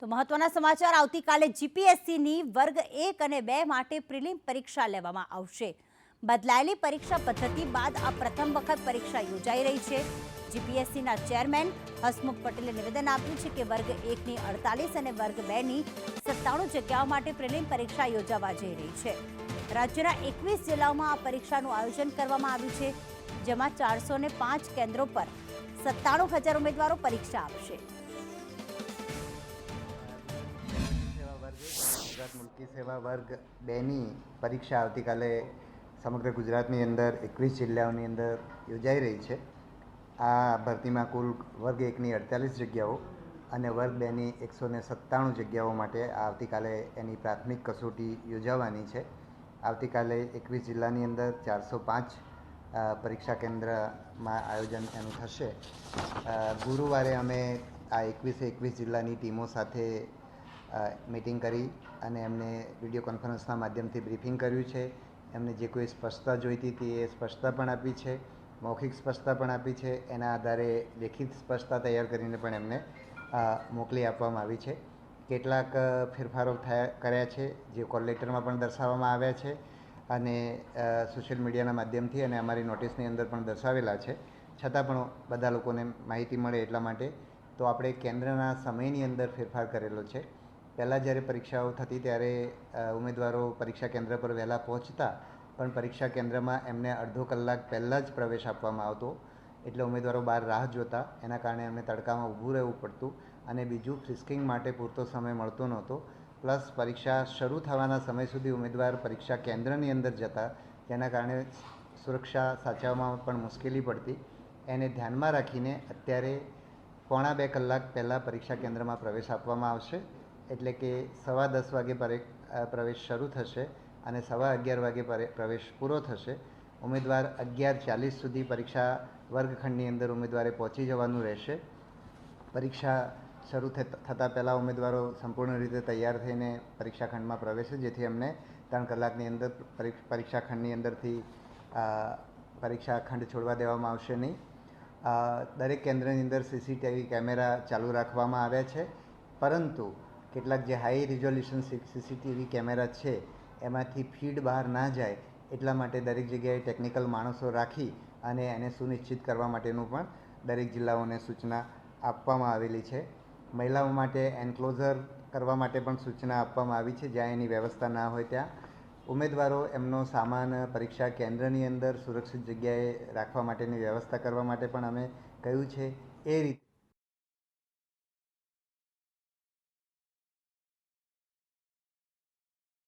તો મહત્વના સમાચાર આવતીકાલે જીપીએસસીની વર્ગ 1 અને 2 માટે પ્રિલિમ પરીક્ષા લેવામાં આવશે। બદલાયેલી પરીક્ષા પદ્ધતિ બાદ આ પ્રથમ વખત પરીક્ષા યોજાઈ રહી છે। જીપીએસસીના ચેરમેન હસમુખ પટેલે નિવેદન આપ્યું છે કે વર્ગ 1ની 48 અને વર્ગ 2ની 97 જગ્યાઓ માટે પ્રિલિમ પરીક્ષા યોજાવા જઈ રહી છે। રાજ્યના 21 જિલ્લાઓમાં આ પરીક્ષાનું આયોજન કરવામાં આવ્યું છે, જેમાં 405 કેન્દ્રો પર 97,000 ઉમેદવારો પરીક્ષા આપશે। ગુજરાત મુલ્કી સેવા વર્ગ 2ની પરીક્ષા આવતીકાલે સમગ્ર ગુજરાતની અંદર 21 જિલ્લાઓની અંદર યોજાઈ રહી છે। આ ભરતીમાં કુલ વર્ગ 1ની 48 જગ્યાઓ અને વર્ગ 2ની 197 જગ્યાઓ માટે આવતીકાલે એની પ્રાથમિક કસોટી યોજાવાની છે। આવતીકાલે 21 જિલ્લાની અંદર 405 પરીક્ષા કેન્દ્રમાં આયોજન એનું થશે। ગુરુવારે અમે આ 21 જિલ્લાની ટીમો સાથે મીટિંગ કરી અને એમને વિડીયો કોન્ફરન્સના માધ્યમથી બ્રીફિંગ કર્યું છે। એમને જે કોઈ સ્પષ્ટતા જોઈતી હતી એ સ્પષ્ટતા પણ આપી છે, મૌખિક સ્પષ્ટતા પણ આપી છે। એના આધારે લેખિત સ્પષ્ટતા તૈયાર કરીને પણ એમને મોકલી આપવામાં આવી છે। કેટલાક ફેરફારો કર્યા છે જે કોલ લેટરમાં પણ દર્શાવવામાં આવ્યા છે અને સોશિયલ મીડિયાના માધ્યમથી અને અમારી નોટિસની અંદર પણ દર્શાવેલા છે, છતાં પણ બધા લોકોને માહિતી મળે એટલા માટે તો આપણે કેન્દ્રના સમયની અંદર ફેરફાર કરેલો છે। પહેલાં જ્યારે પરીક્ષાઓ થતી ત્યારે ઉમેદવારો પરીક્ષા કેન્દ્ર પર વહેલા પહોંચતા, પણ પરીક્ષા કેન્દ્રમાં એમને અડધો કલાક પહેલાં જ પ્રવેશ આપવામાં આવતો, એટલે ઉમેદવારો બહાર રાહ જોતા, એના કારણે એમને તડકામાં ઊભું રહેવું પડતું અને બીજું ફ્રિસ્કિંગ માટે પૂરતો સમય મળતો નહોતો। પ્લસ પરીક્ષા શરૂ થવાના સમય સુધી ઉમેદવાર પરીક્ષા કેન્દ્રની અંદર જતા, જેના કારણે સુરક્ષા સાચવવામાં પણ મુશ્કેલી પડતી। એને ધ્યાનમાં રાખીને અત્યારે 1.25 કલાક પહેલાં પરીક્ષા કેન્દ્રમાં પ્રવેશ આપવામાં આવશે, એટલે કે 10:15 વાગે પ્રવેશ શરૂ થશે અને 11:15 વાગે પ્રવેશ પૂરો થશે। ઉમેદવાર 11:40 સુધી પરીક્ષા વર્ગખંડની અંદર ઉમેદવારે પહોંચી જવાનું રહેશે। પરીક્ષા શરૂ થતાં પહેલાં ઉમેદવારો સંપૂર્ણ રીતે તૈયાર થઈને પરીક્ષા ખંડમાં પ્રવેશે, જેથી એમને 3 કલાકની અંદર પરીક્ષા ખંડની અંદરથી પરીક્ષા ખંડ છોડવા દેવામાં આવશે નહીં। દરેક કેન્દ્રની અંદર સીસીટીવી કેમેરા ચાલુ રાખવામાં આવ્યા છે, પરંતુ કેટલાક જે હાઈ રિઝોલ્યુશન સીસીટીવી કેમેરા છે એમાંથી ફીડ બહાર ના જાય એટલા માટે દરેક જગ્યાએ ટેકનિકલ માણસો રાખી અને એને સુનિશ્ચિત કરવા માટેનું પણ દરેક જિલ્લાઓને સૂચના આપવામાં આવેલી છે। મહિલાઓ માટે એન્ક્લોઝર કરવા માટે પણ સૂચના આપવામાં આવી છે, જ્યાં એની વ્યવસ્થા ના હોય ત્યાં ઉમેદવારો એમનો સામાન પરીક્ષા કેન્દ્રની અંદર સુરક્ષિત જગ્યાએ રાખવા માટેની વ્યવસ્થા કરવા માટે પણ અમે કહ્યું છે। એ રીતે